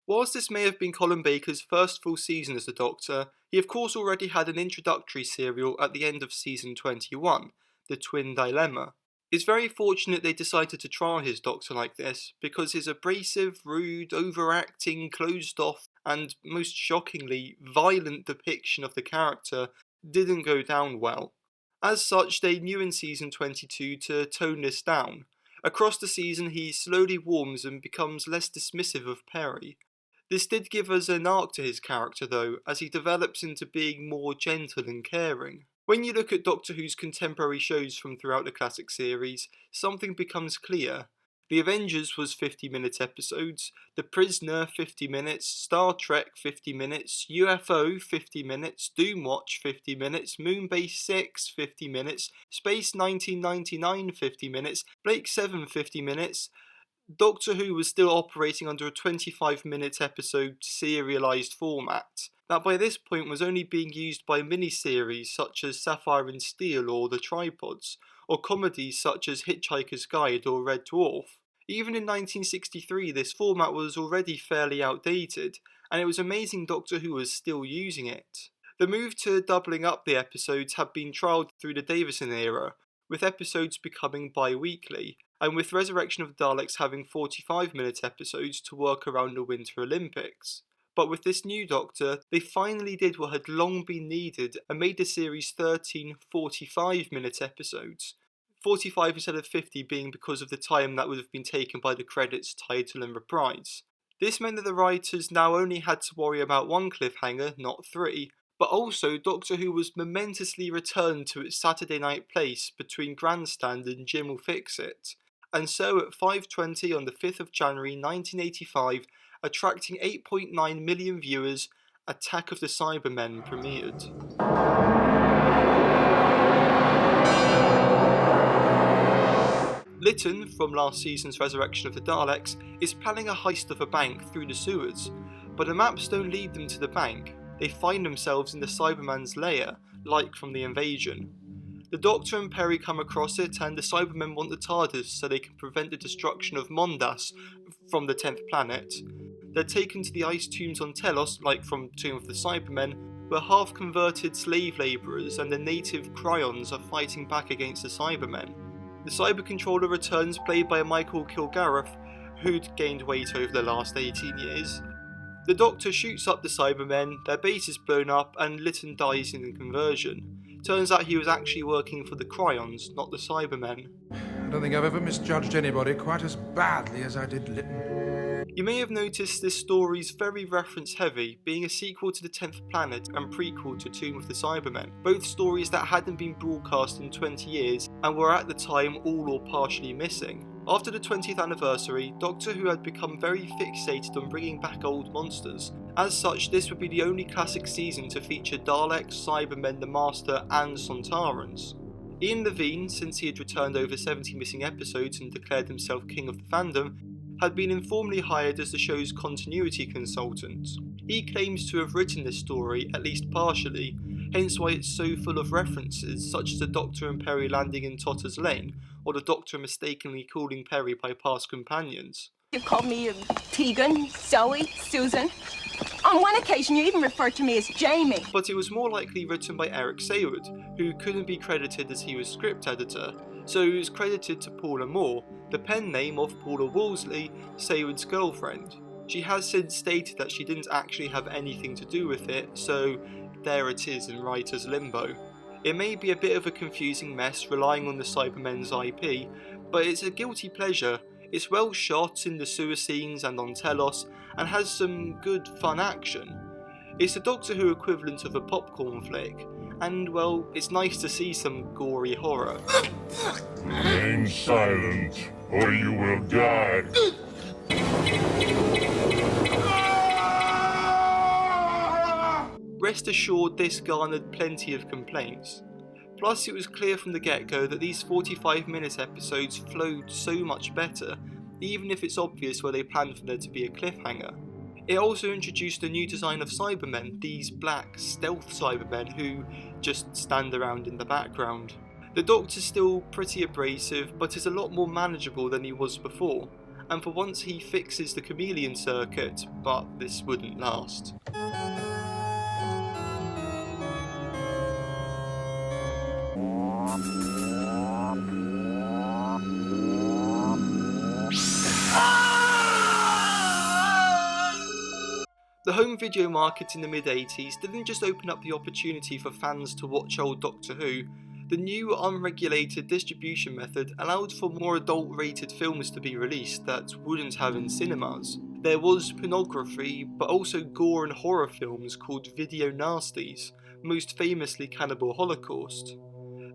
Whilst this may have been Colin Baker's first full season as the Doctor, he of course already had an introductory serial at the end of season 21, The Twin Dilemma. It's very fortunate they decided to trial his Doctor like this, because his abrasive, rude, overacting, closed off, and most shockingly, violent depiction of the character didn't go down well. As such, they knew in season 22 to tone this down. Across the season he slowly warms and becomes less dismissive of Perry. This did give us an arc to his character though, as he develops into being more gentle and caring. When you look at Doctor Who's contemporary shows from throughout the classic series, something becomes clear. The Avengers was 50-minute episodes, The Prisoner 50 minutes, Star Trek 50 minutes, UFO 50 minutes, Doomwatch 50 minutes, Moonbase 6 50 minutes, Space 1999 50 minutes, Blake 7 50 minutes. Doctor Who was still operating under a 25-minute episode serialised format, that by this point was only being used by miniseries such as Sapphire and Steel or The Tripods, or comedies such as Hitchhiker's Guide or Red Dwarf. Even in 1963 this format was already fairly outdated, and it was amazing Doctor Who was still using it. The move to doubling up the episodes had been trialled through the Davison era, with episodes becoming bi-weekly, and with Resurrection of the Daleks having 45-minute episodes to work around the Winter Olympics. But with this new Doctor, they finally did what had long been needed and made the series 13 45-minute episodes. 45 instead of 50 being because of the time that would have been taken by the credits, title and reprise. This meant that the writers now only had to worry about one cliffhanger, not three, but also Doctor Who was momentously returned to its Saturday night place between Grandstand and Jim Will Fix It. And so at 5:20 on the 5th of January 1985, attracting 8.9 million viewers, Attack of the Cybermen premiered. Lytton, from last season's Resurrection of the Daleks, is planning a heist of a bank through the sewers, but the maps don't lead them to the bank. They find themselves in the Cyberman's lair, like from the Invasion. The Doctor and Perry come across it, and the Cybermen want the TARDIS so they can prevent the destruction of Mondas from the 10th planet. They're taken to the ice tombs on Telos, like from Tomb of the Cybermen, where half-converted slave labourers and the native Cryons are fighting back against the Cybermen. The Cyber Controller returns, played by Michael Kilgareth, who'd gained weight over the last 18 years. The Doctor shoots up the Cybermen, their base is blown up, and Lytton dies in the conversion. Turns out he was actually working for the Cryons, not the Cybermen. I don't think I've ever misjudged anybody quite as badly as I did Lytton. You may have noticed this story's very reference heavy, being a sequel to The 10th Planet and prequel to Tomb of the Cybermen, both stories that hadn't been broadcast in 20 years and were at the time all or partially missing. After the 20th anniversary, Doctor Who had become very fixated on bringing back old monsters. As such, this would be the only classic season to feature Daleks, Cybermen, the Master and Sontarans. Ian Levine, since he had returned over 70 missing episodes and declared himself king of the fandom, had been informally hired as the show's continuity consultant. He claims to have written this story, at least partially, hence why it's so full of references, such as the Doctor and Perry landing in Totter's Lane, or the Doctor mistakenly calling Perry by past companions. You called me Tegan, Zoe, Susan. On one occasion you even referred to me as Jamie. But it was more likely written by Eric Saywood, who couldn't be credited as he was script editor, so he was credited to Paula Moore, the pen name of Paula Wolseley, Saywood's girlfriend. She has since stated that she didn't actually have anything to do with it, so there it is in writer's limbo. It may be a bit of a confusing mess relying on the Cybermen's IP, but it's a guilty pleasure. It's well shot in the sewer scenes and on Telos, and has some good fun action. It's the Doctor Who equivalent of a popcorn flick, and well, it's nice to see some gory horror. Remain silent, or you will die. Rest assured this garnered plenty of complaints. Plus, it was clear from the get-go that these 45-minute episodes flowed so much better, even if it's obvious where they planned for there to be a cliffhanger. It also introduced a new design of Cybermen, these black stealth Cybermen who just stand around in the background. The Doctor's still pretty abrasive, but is a lot more manageable than he was before, and for once he fixes the chameleon circuit, but this wouldn't last. The home video market in the mid-80s didn't just open up the opportunity for fans to watch old Doctor Who. The new unregulated distribution method allowed for more adult-rated films to be released that wouldn't have in cinemas. There was pornography, but also gore and horror films called video nasties, most famously Cannibal Holocaust.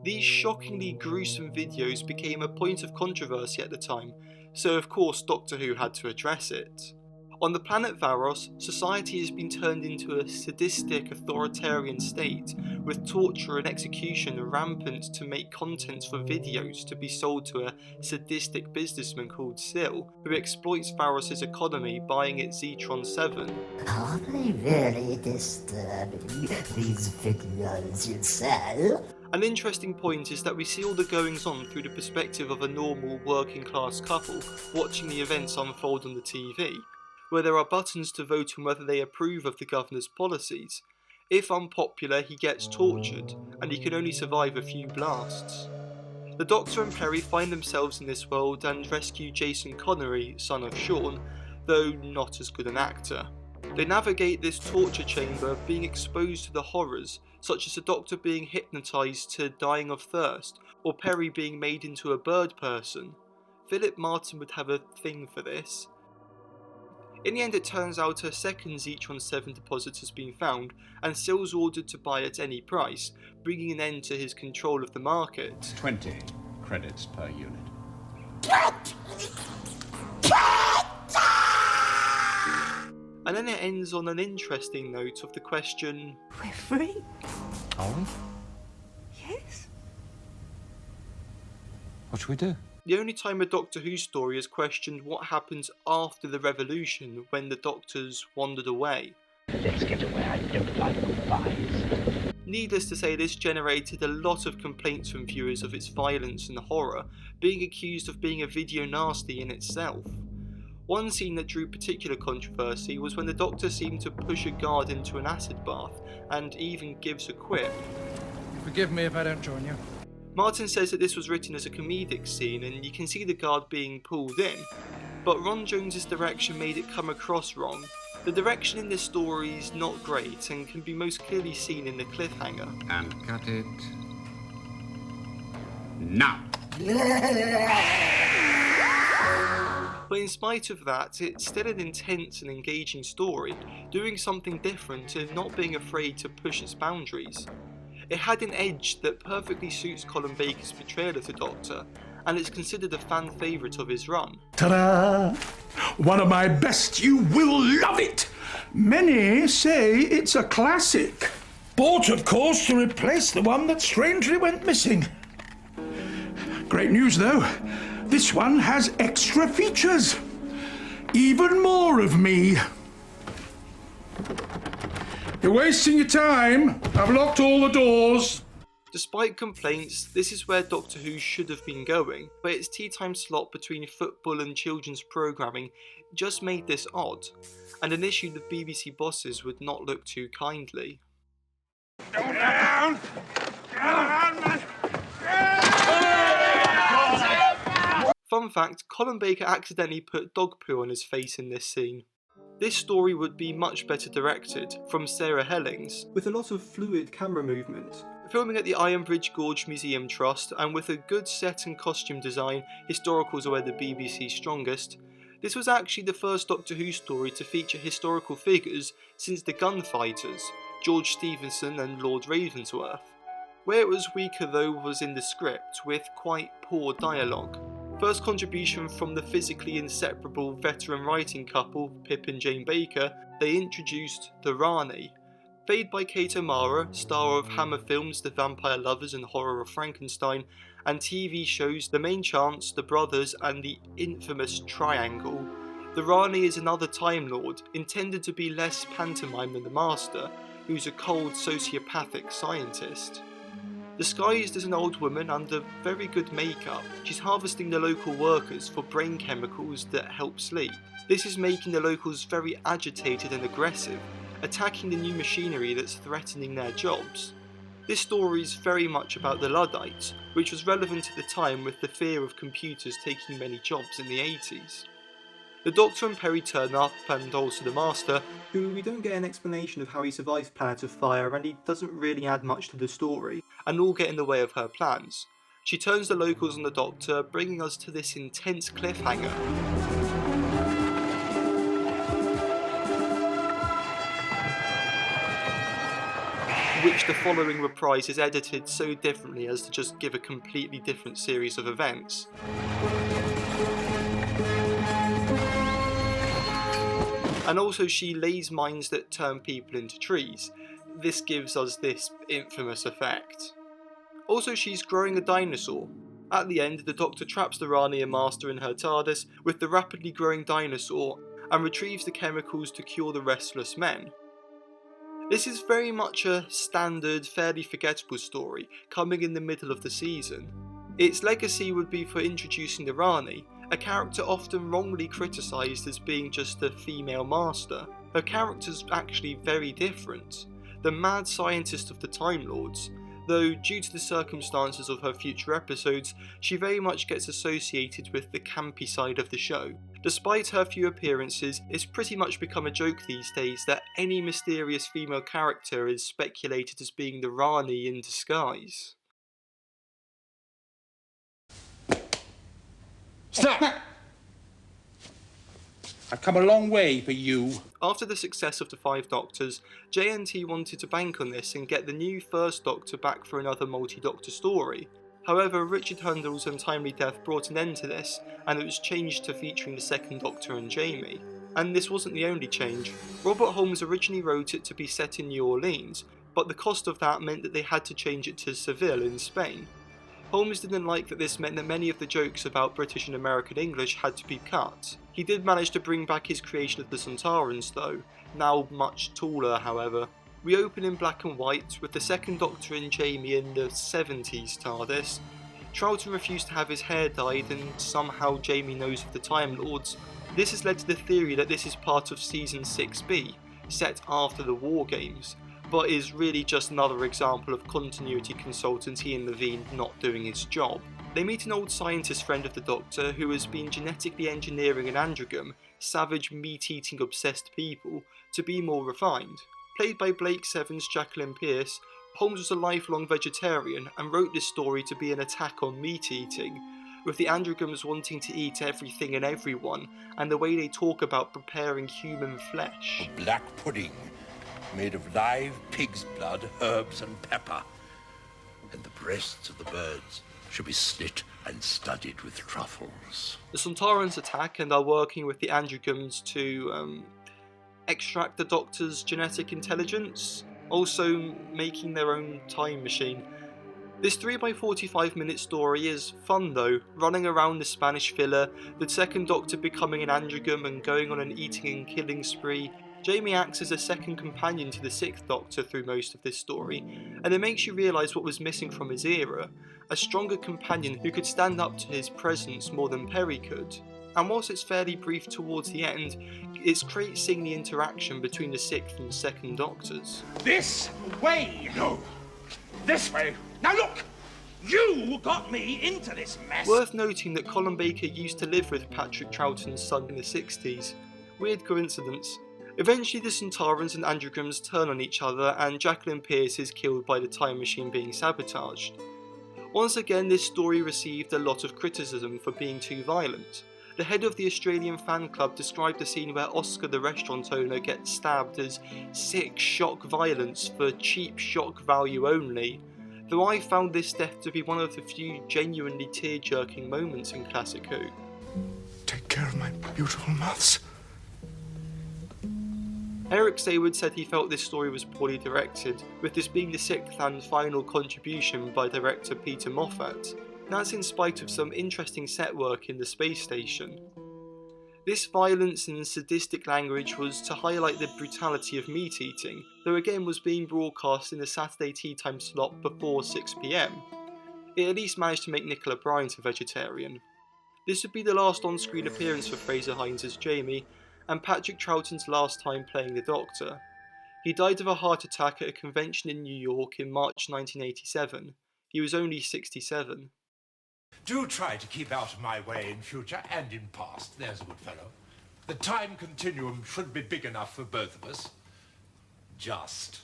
These shockingly gruesome videos became a point of controversy at the time, so of course Doctor Who had to address it. On the planet Varos, society has been turned into a sadistic authoritarian state, with torture and execution rampant to make content for videos to be sold to a sadistic businessman called Sil, who exploits Varos' economy buying its Zetron 7. Are they really disturbing, these videos you sell? An interesting point is that we see all the goings-on through the perspective of a normal working-class couple watching the events unfold on the TV, where there are buttons to vote on whether they approve of the governor's policies. If unpopular, he gets tortured, and he can only survive a few blasts. The Doctor and Peri find themselves in this world and rescue Jason Connery, son of Sean, though not as good an actor. They navigate this torture chamber, being exposed to the horrors, such as the Doctor being hypnotised to dying of thirst, or Peri being made into a bird person. Philip Martin would have a thing for this. In the end, it turns out a second Zetron 7 deposit has been found, and Sil's ordered to buy at any price, bringing an end to his control of the market. 20 credits per unit. And then it ends on an interesting note of the question, We're free. Are we? Yes. What should we do? the only time a Doctor Who story has questioned what happens after the revolution when the Doctors wandered away. Let's get away, I don't like goodbyes. Needless to say, this generated a lot of complaints from viewers of its violence and horror, being accused of being a video nasty in itself. One scene that drew particular controversy was when the Doctor seemed to push a guard into an acid bath, and even gives a quip. Forgive me if I don't join you. Martin says that this was written as a comedic scene, and you can see the guard being pulled in, but Ron Jones's direction made it come across wrong. The direction in this story is not great, and can be most clearly seen in the cliffhanger. And cut it now. But in spite of that, it's still an intense and engaging story, doing something different and not being afraid to push its boundaries. It had an edge that perfectly suits Colin Baker's portrayal of the Doctor, and it's considered a fan favourite of his run. Ta-da! One of my best, you will love it! Many say it's a classic. Bought, of course, to replace the one that strangely went missing. Great news, though. This one has extra features. Even more of me. You're wasting your time. I've locked all the doors. Despite complaints, this is where Doctor Who should have been going, but its tea time slot between football and children's programming just made this odd, and an issue the BBC bosses would not look too kindly. Down! Man! Fun fact, Colin Baker accidentally put dog poo on his face in this scene. This story would be much better directed, from Sarah Hellings, with a lot of fluid camera movement. Filming at the Iron Bridge Gorge Museum Trust, and with a good set and costume design, historicals are where the BBC's strongest, this was actually the first Doctor Who story to feature historical figures since the Gunfighters, George Stephenson and Lord Ravensworth. Where it was weaker though was in the script, with quite poor dialogue. First contribution from the physically inseparable veteran writing couple, Pip and Jane Baker, they introduced the Rani. Played by Kate O'Mara, star of Hammer Films' The Vampire Lovers and Horror of Frankenstein, and TV shows The Main Chance, The Brothers, and the infamous Triangle, the Rani is another Time Lord, intended to be less pantomime than the Master, who's a cold sociopathic scientist. Disguised as an old woman under very good makeup, she's harvesting the local workers for brain chemicals that help sleep. This is making the locals very agitated and aggressive, attacking the new machinery that's threatening their jobs. This story is very much about the Luddites, which was relevant at the time with the fear of computers taking many jobs in the 80s. The Doctor and Perry turn up, and also the Master, who we don't get an explanation of how he survived Planet of Fire, and he doesn't really add much to the story, and all get in the way of her plans. She turns the locals on the Doctor, bringing us to this intense cliffhanger. Which the following reprise is edited so differently as to just give a completely different series of events. And also she lays mines that turn people into trees. This gives us this infamous effect. Also she's growing a dinosaur. At the end, the Doctor traps the Rani and Master in her TARDIS with the rapidly growing dinosaur and retrieves the chemicals to cure the restless men. This is very much a standard, fairly forgettable story, coming in the middle of the season. Its legacy would be for introducing the Rani, a character often wrongly criticised as being just a female master. Her character's actually very different, the mad scientist of the Time Lords, though due to the circumstances of her future episodes, she very much gets associated with the campy side of the show. Despite her few appearances, it's pretty much become a joke these days that any mysterious female character is speculated as being the Rani in disguise. Stop! I've come a long way for you. After the success of the Five Doctors, JNT wanted to bank on this and get the new First Doctor back for another multi-Doctor story. However, Richard Hundel's untimely death brought an end to this, and it was changed to featuring the Second Doctor and Jamie. And this wasn't the only change. Robert Holmes originally wrote it to be set in New Orleans, but the cost of that meant that they had to change it to Seville in Spain. Holmes didn't like that this meant that many of the jokes about British and American English had to be cut. He did manage to bring back his creation of the Sontarans though, now much taller however. We open in black and white, with the Second Doctor and Jamie in the 70s TARDIS. Troughton refused to have his hair dyed, and somehow Jamie knows of the Time Lords. This has led to the theory that this is part of Season 6B, set after the War Games, but is really just another example of continuity consultant Ian Levine not doing his job. They meet an old scientist friend of the Doctor who has been genetically engineering an androgam, savage meat-eating obsessed people, to be more refined. Played by Blake Seven's Jacqueline Pearce, Holmes was a lifelong vegetarian and wrote this story to be an attack on meat eating, with the androgams wanting to eat everything and everyone, and the way they talk about preparing human flesh. A black pudding made of live pig's blood, herbs and pepper, and the breasts of the birds should be slit and studded with truffles. The Sontarans attack and are working with the androgams to extract the Doctor's genetic intelligence, also making their own time machine. This 3x45 minute story is fun though, running around the Spanish villa, the Second Doctor becoming an androgam and going on an eating and killing spree. Jamie acts as a second companion to the Sixth Doctor through most of this story, and it makes you realise what was missing from his era, a stronger companion who could stand up to his presence more than Perry could. And whilst it's fairly brief towards the end, it's great seeing the interaction between the Sixth and Second Doctors. This way! No! This way! Now look! You got me into this mess! Worth noting that Colin Baker used to live with Patrick Troughton's son in the 60s. Weird coincidence. Eventually the Sontarans and androgams turn on each other and Jacqueline Pearce is killed by the time machine being sabotaged. Once again, this story received a lot of criticism for being too violent. The head of the Australian fan club described the scene where Oscar the restaurant owner gets stabbed as sick shock violence for cheap shock value only, though I found this death to be one of the few genuinely tear-jerking moments in Classic Who. Take care of my beautiful moths. Eric Saywood said he felt this story was poorly directed, with this being the sixth and final contribution by director Peter Moffat, and that's in spite of some interesting set work in the space station. This violence and sadistic language was to highlight the brutality of meat eating, though again was being broadcast in the Saturday tea time slot before 6 PM. It at least managed to make Nicola Bryant a vegetarian. This would be the last on-screen appearance for Fraser Hines as Jamie, and Patrick Troughton's last time playing the Doctor. He died of a heart attack at a convention in New York in March 1987. He was only 67. Do try to keep out of my way in future and in past, there's a good fellow. The time continuum should be big enough for both of us. Just.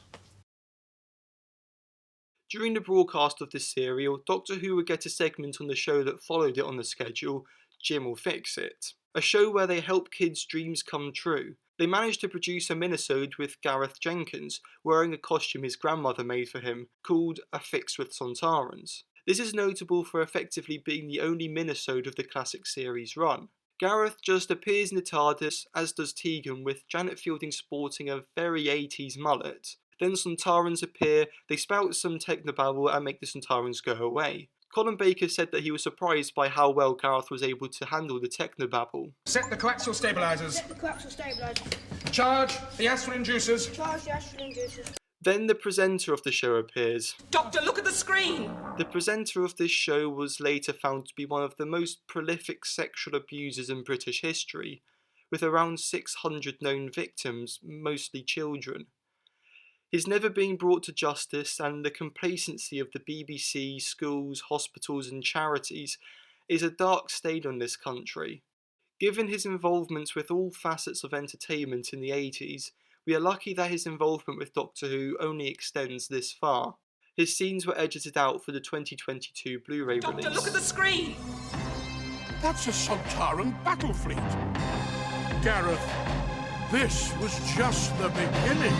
During the broadcast of this serial, Doctor Who would get a segment on the show that followed it on the schedule, Jim Will Fix It, a show where they help kids' dreams come true. They managed to produce a minisode with Gareth Jenkins, wearing a costume his grandmother made for him, called A Fix with Sontarans. This is notable for effectively being the only minisode of the classic series run. Gareth just appears in the TARDIS, as does Tegan, with Janet Fielding sporting a very 80s mullet. Then Sontarans appear, they spout some technobabble and make the Sontarans go away. Colin Baker said that he was surprised by how well Gareth was able to handle the technobabble. Set the coaxial stabilizers. Set the coaxial stabilizers. Charge the astral inducers. Charge the astral inducers. Then the presenter of the show appears. Doctor, look at the screen! The presenter of this show was later found to be one of the most prolific sexual abusers in British history, with around 600 known victims, mostly children. He's never been brought to justice, and the complacency of the BBC, schools, hospitals and charities is a dark stain on this country. Given his involvement with all facets of entertainment in the 80s, we are lucky that his involvement with Doctor Who only extends this far. His scenes were edited out for the 2022 Blu-ray release. Doctor, look at the screen! That's a Sontaran battle fleet. Gareth, this was just the beginning.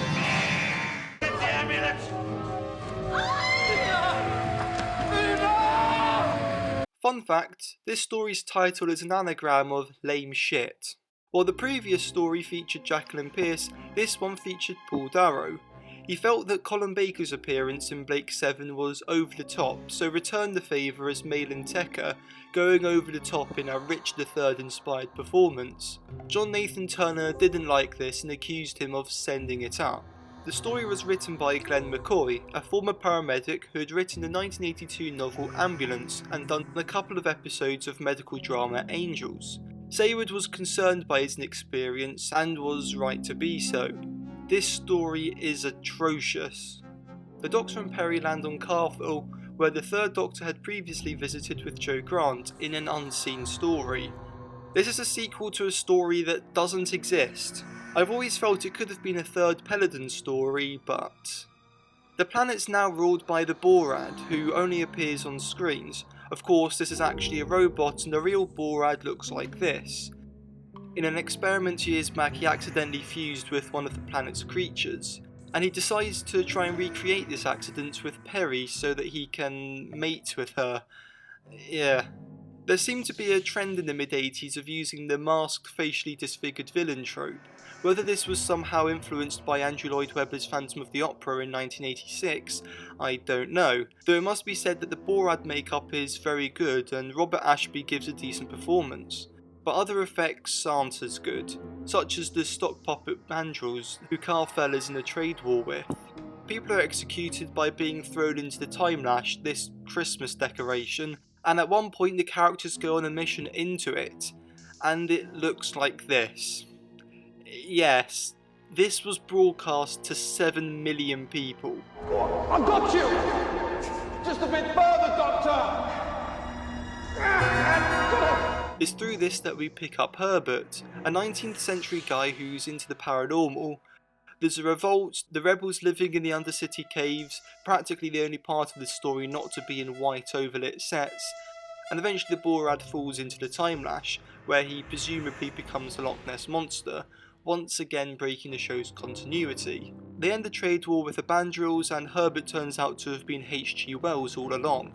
Fun fact, this story's title is an anagram of lame shit. While the previous story featured Jacqueline Pearce, this one featured Paul Darrow. He felt that Colin Baker's appearance in Blake 7 was over the top, so returned the favour as Malin Tecker, going over the top in a Rich III inspired performance. John Nathan Turner didn't like this and accused him of sending it up. The story was written by Glenn McCoy, a former paramedic who had written the 1982 novel Ambulance and done a couple of episodes of medical drama Angels. Saywood was concerned by his inexperience and was right to be so. This story is atrocious. The Doctor and Perry land on Carville, where the Third Doctor had previously visited with Jo Grant in an unseen story. This is a sequel to a story that doesn't exist. I've always felt it could have been a third Peladon story, but... The planet's now ruled by the Borad, who only appears on screens. Of course, this is actually a robot, and the real Borad looks like this. In an experiment years back, he accidentally fused with one of the planet's creatures, and he decides to try and recreate this accident with Perry so that he can mate with her. Yeah. There seemed to be a trend in the mid-80s of using the masked, facially disfigured villain trope. Whether this was somehow influenced by Andrew Lloyd Webber's Phantom of the Opera in 1986, I don't know, though it must be said that the Borad makeup is very good and Robert Ashby gives a decent performance. But other effects aren't as good, such as the stock puppet mandrels who Carfell is in a trade war with. People are executed by being thrown into the Timelash, this Christmas decoration, and at one point the characters go on a mission into it, and it looks like this. Yes, this was broadcast to 7 million people. I've got you! Just a bit further, Doctor! It's through this that we pick up Herbert, a 19th century guy who's into the paranormal. There's a revolt, the rebels living in the Undercity caves, practically the only part of the story not to be in white overlit sets, and eventually the Borad falls into the Timelash, where he presumably becomes the Loch Ness Monster, once again breaking the show's continuity. They end the trade war with the Bandrils, and Herbert turns out to have been H.G. Wells all along.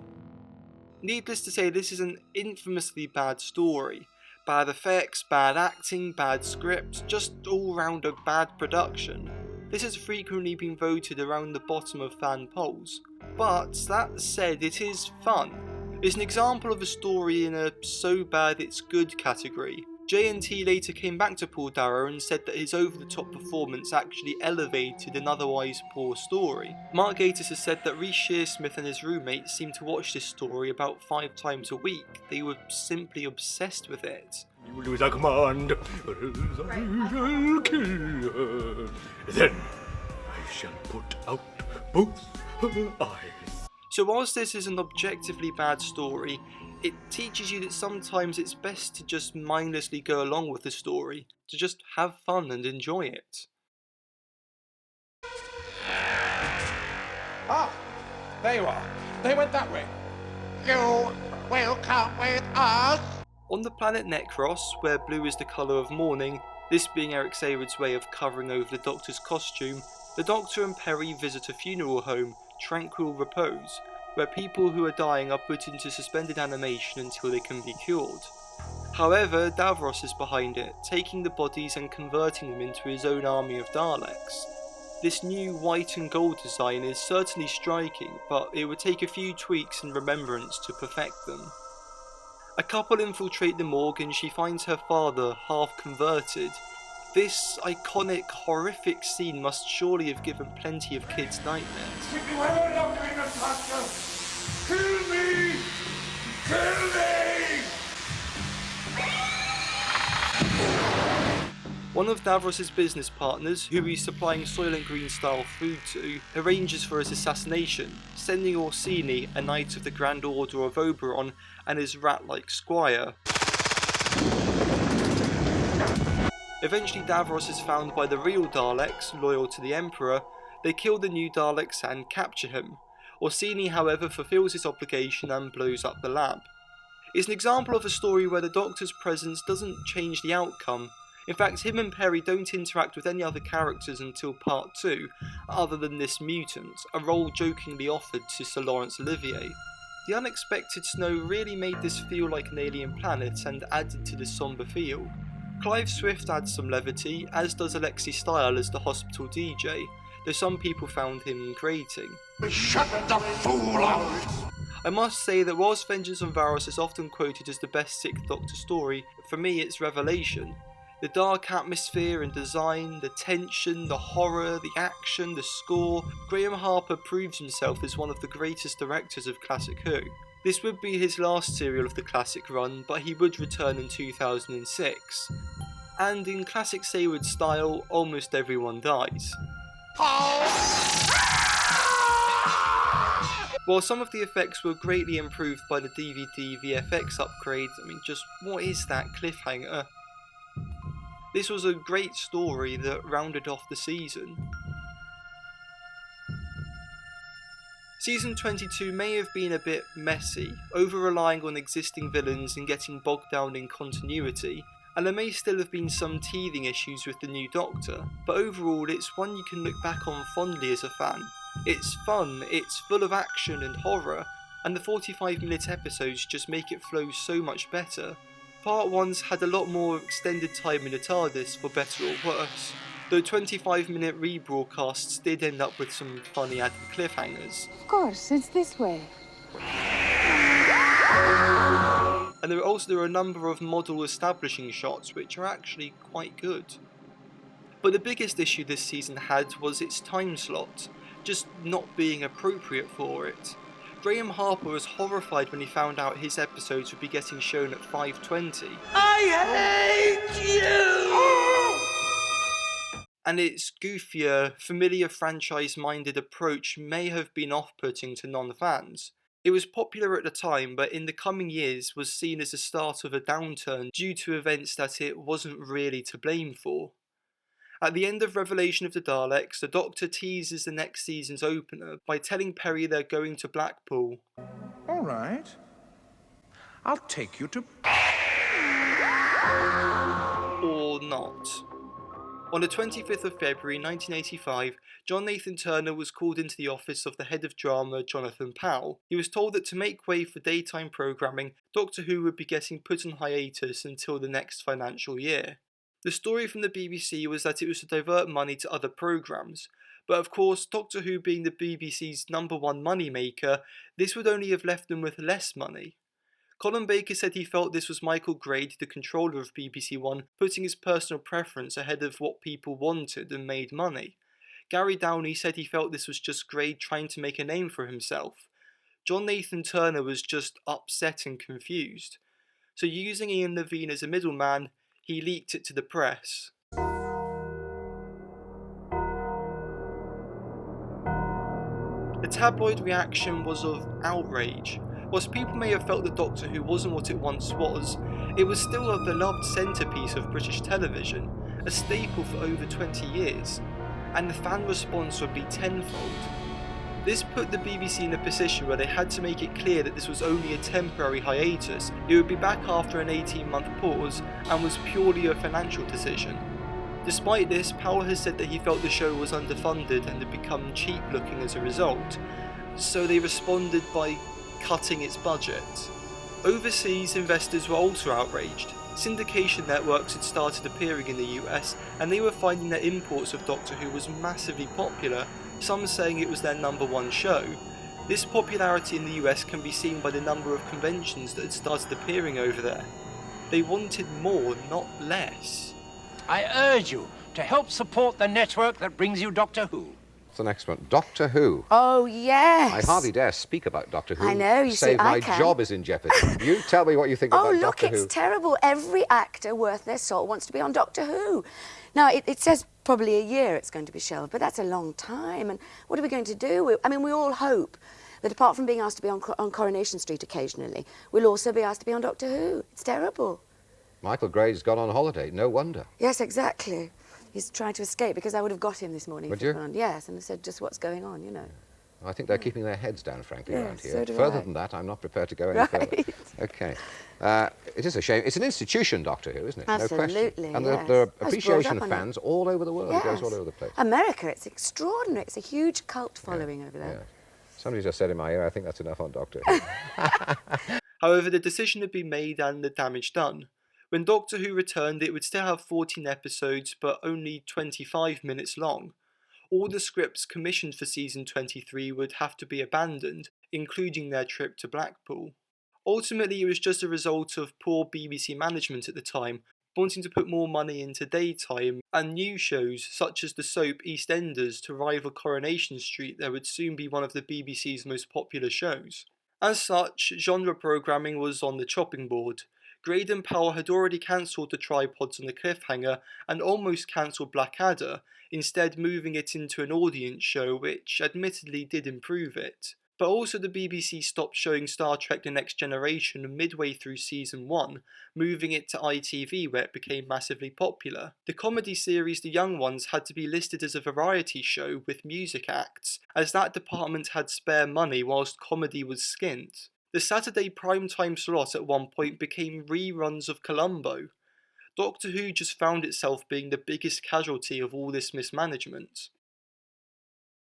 Needless to say, this is an infamously bad story, Bad effects, bad acting, bad script, just all round a bad production. This has frequently been voted around the bottom of fan polls. But that said, it is fun. It's an example of a story in a so bad it's good category. J&T later came back to Paul Darrow and said that his over-the-top performance actually elevated an otherwise poor story. Mark Gatiss has said that Reece Shearsmith and his roommates seemed to watch this story about 5 times a week. They were simply obsessed with it. You lose a command, I shall kill her. Then I shall put out both her eyes. So whilst this is an objectively bad story, it teaches you that sometimes it's best to just mindlessly go along with the story, to just have fun and enjoy it. Ah, there you are. They went that way. You will come with us. On the planet Necros, where blue is the colour of mourning, this being Eric Sayrid's way of covering over the Doctor's costume, the Doctor and Peri visit a funeral home, Tranquil Repose, where people who are dying are put into suspended animation until they can be cured. However, Davros is behind it, taking the bodies and converting them into his own army of Daleks. This new white and gold design is certainly striking, but it would take a few tweaks and remembrance to perfect them. A couple infiltrate the morgue and she finds her father half converted. This iconic, horrific scene must surely have given plenty of kids nightmares. If you ever love me, Natasha, kill me! Kill me! One of Davros' business partners, who he's supplying Soylent Green style food to, arranges for his assassination, sending Orsini, a knight of the Grand Order of Oberon, and his rat-like squire. Eventually Davros is found by the real Daleks, loyal to the Emperor. They kill the new Daleks and capture him. Orsini, however, fulfills his obligation and blows up the lab. It's an example of a story where the Doctor's presence doesn't change the outcome. In fact, him and Peri don't interact with any other characters until part 2, other than this mutant, a role jokingly offered to Sir Laurence Olivier. The unexpected snow really made this feel like an alien planet and added to the sombre feel. Clive Swift adds some levity, as does Alexei Style as the hospital DJ, though some people found him grating. Shut the fool up! I must say that whilst Vengeance on Varos is often quoted as the best Sixth Doctor story, for me it's Revelation. The dark atmosphere and design, the tension, the horror, the action, the score, Graham Harper proves himself as one of the greatest directors of Classic Who. This would be his last serial of the classic run, but he would return in 2006. And in classic Saywood style, almost everyone dies. While some of the effects were greatly improved by the DVD VFX upgrade, just what is that cliffhanger? This was a great story that rounded off the season. Season 22 may have been a bit messy, over-relying on existing villains and getting bogged down in continuity, and there may still have been some teething issues with the new Doctor, but overall it's one you can look back on fondly as a fan. It's fun, it's full of action and horror, and the 45-minute episodes just make it flow so much better. Part 1's had a lot more extended time in the TARDIS, for better or worse, though 25-minute rebroadcasts did end up with some funny added cliffhangers. Of course, it's this way. And there are a number of model establishing shots which are actually quite good. But the biggest issue this season had was its time slot, just not being appropriate for it. Graham Harper was horrified when he found out his episodes would be getting shown at 5:20. I hate you! And its goofier, familiar franchise-minded approach may have been off-putting to non-fans. It was popular at the time, but in the coming years was seen as the start of a downturn due to events that it wasn't really to blame for. At the end of Revelation of the Daleks, the Doctor teases the next season's opener by telling Peri they're going to Blackpool. All right. I'll take you to... Or not. On the 25th of February 1985, John Nathan Turner was called into the office of the head of drama, Jonathan Powell. He was told that to make way for daytime programming, Doctor Who would be getting put on hiatus until the next financial year. The story from the BBC was that it was to divert money to other programmes, but of course, Doctor Who being the BBC's #1 moneymaker, this would only have left them with less money. Colin Baker said he felt this was Michael Grade, the controller of BBC One, putting his personal preference ahead of what people wanted and made money. Gary Downey said he felt this was just Grade trying to make a name for himself. John Nathan Turner was just upset and confused. So using Ian Levine as a middleman, he leaked it to the press. The tabloid reaction was of outrage. Whilst people may have felt that Doctor Who wasn't what it once was, it was still a beloved centrepiece of British television, a staple for over 20 years, and the fan response would be tenfold. This put the BBC in a position where they had to make it clear that this was only a temporary hiatus, it would be back after an 18-month pause, and was purely a financial decision. Despite this, Powell has said that he felt the show was underfunded and had become cheap looking as a result, so they responded by cutting its budget. Overseas, investors were also outraged. Syndication networks had started appearing in the US, and they were finding that imports of Doctor Who was massively popular, some saying it was their #1 show. This popularity in the US can be seen by the number of conventions that had started appearing over there. They wanted more, not less. I urge you to help support the network that brings you Doctor Who. What's the next one? Doctor Who. Oh, yes. I hardly dare speak about Doctor Who. I know, you see, my I can. job is in jeopardy. You tell me what you think about Doctor Who. Oh, look, it's terrible. Every actor worth their salt wants to be on Doctor Who. Now, it says probably a year it's going to be shelved, but that's a long time. And what are we going to do? We all hope that apart from being asked to be on Coronation Street occasionally, we'll also be asked to be on Doctor Who. It's terrible. Michael Grade's gone on holiday. No wonder. Yes, exactly. He's trying to escape, because I would have got him this morning. Would you? Yes, and I said, just what's going on, you know. I think they're keeping their heads down, frankly, around here. So do Further I. than that, I'm not prepared to go any further. OK. It is a shame. It's an institution, Doctor Who, isn't it? Absolutely, no question. And yes. there are I was appreciation brought up on fans all over the world. Yes. It goes all over the place. America, it's extraordinary. It's a huge cult following over there. Yeah. Somebody just said in my ear, I think that's enough on Doctor Who. However, the decision had been made and the damage done. When Doctor Who returned, it would still have 14 episodes, but only 25 minutes long. All the scripts commissioned for season 23 would have to be abandoned, including their trip to Blackpool. Ultimately, it was just a result of poor BBC management at the time, wanting to put more money into daytime and new shows such as the soap EastEnders to rival Coronation Street that would soon be one of the BBC's most popular shows. As such, genre programming was on the chopping board. Grade and Powell had already cancelled the Tripods on the cliffhanger and almost cancelled Blackadder, instead moving it into an audience show which admittedly did improve it. But also the BBC stopped showing Star Trek The Next Generation midway through season 1, moving it to ITV where it became massively popular. The comedy series The Young Ones had to be listed as a variety show with music acts, as that department had spare money whilst comedy was skint. The Saturday primetime slot at one point became reruns of Columbo. Doctor Who just found itself being the biggest casualty of all this mismanagement.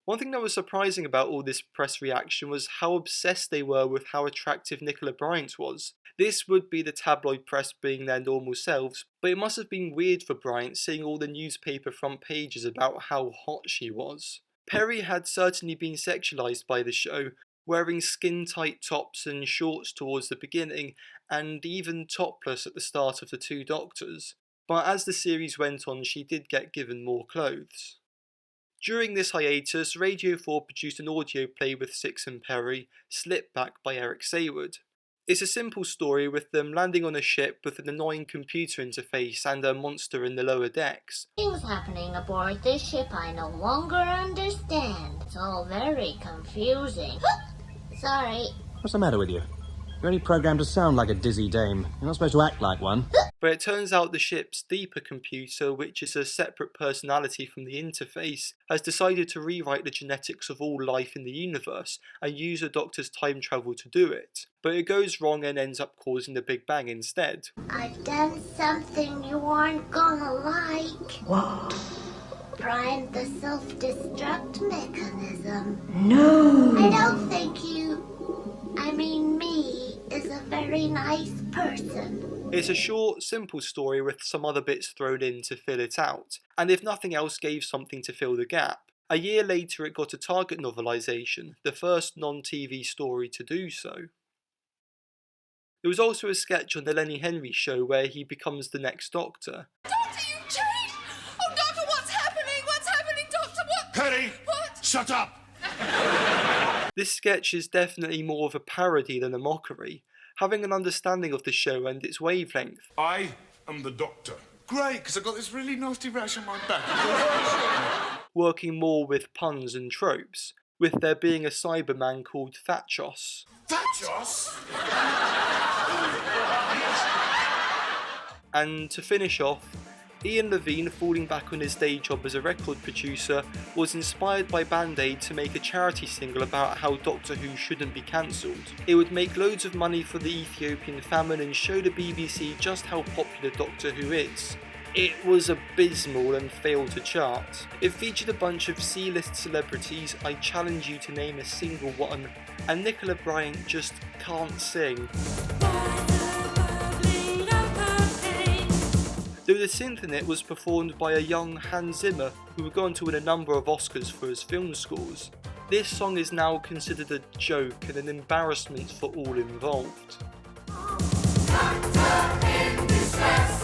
One thing that was surprising about all this press reaction was how obsessed they were with how attractive Nicola Bryant was. This would be the tabloid press being their normal selves, but it must have been weird for Bryant seeing all the newspaper front pages about how hot she was. Perry had certainly been sexualised by the show, wearing skin-tight tops and shorts towards the beginning, and even topless at the start of The Two Doctors. But as the series went on, she did get given more clothes. During this hiatus, Radio 4 produced an audio play with Six and Perry, Slipback by Eric Saywood. It's a simple story with them landing on a ship with an annoying computer interface and a monster in the lower decks. Things happening aboard this ship I no longer understand. It's all very confusing. Sorry. What's the matter with you? You're only programmed to sound like a dizzy dame. You're not supposed to act like one. But it turns out the ship's deeper computer, which is a separate personality from the interface, has decided to rewrite the genetics of all life in the universe and use the Doctor's time travel to do it. But it goes wrong and ends up causing the Big Bang instead. I've done something you aren't gonna like. What? Primed the self-destruct mechanism. No! I don't think me, is a very nice person. It's a short, simple story with some other bits thrown in to fill it out, and if nothing else gave something to fill the gap. A year later it got a Target novelisation, the first non-TV story to do so. There was also a sketch on the Lenny Henry show where he becomes the next Doctor. Doctor, you've changed! Oh, Doctor, what's happening? What's happening, Doctor? What? Perry! What? Shut up! This sketch is definitely more of a parody than a mockery, having an understanding of the show and its wavelength. I am the Doctor. Great, because I've got this really nasty rash on my back. Working more with puns and tropes, with there being a Cyberman called Varos. Varos? And to finish off, Ian Levine, falling back on his day job as a record producer, was inspired by Band-Aid to make a charity single about how Doctor Who shouldn't be cancelled. It would make loads of money for the Ethiopian famine and show the BBC just how popular Doctor Who is. It was abysmal and failed to chart. It featured a bunch of C-list celebrities, I challenge you to name a single one, and Nicola Bryant just can't sing. Though the synth in it was performed by a young Hans Zimmer, who would go on to win a number of Oscars for his film scores. This song is now considered a joke and an embarrassment for all involved. Doctor in distress.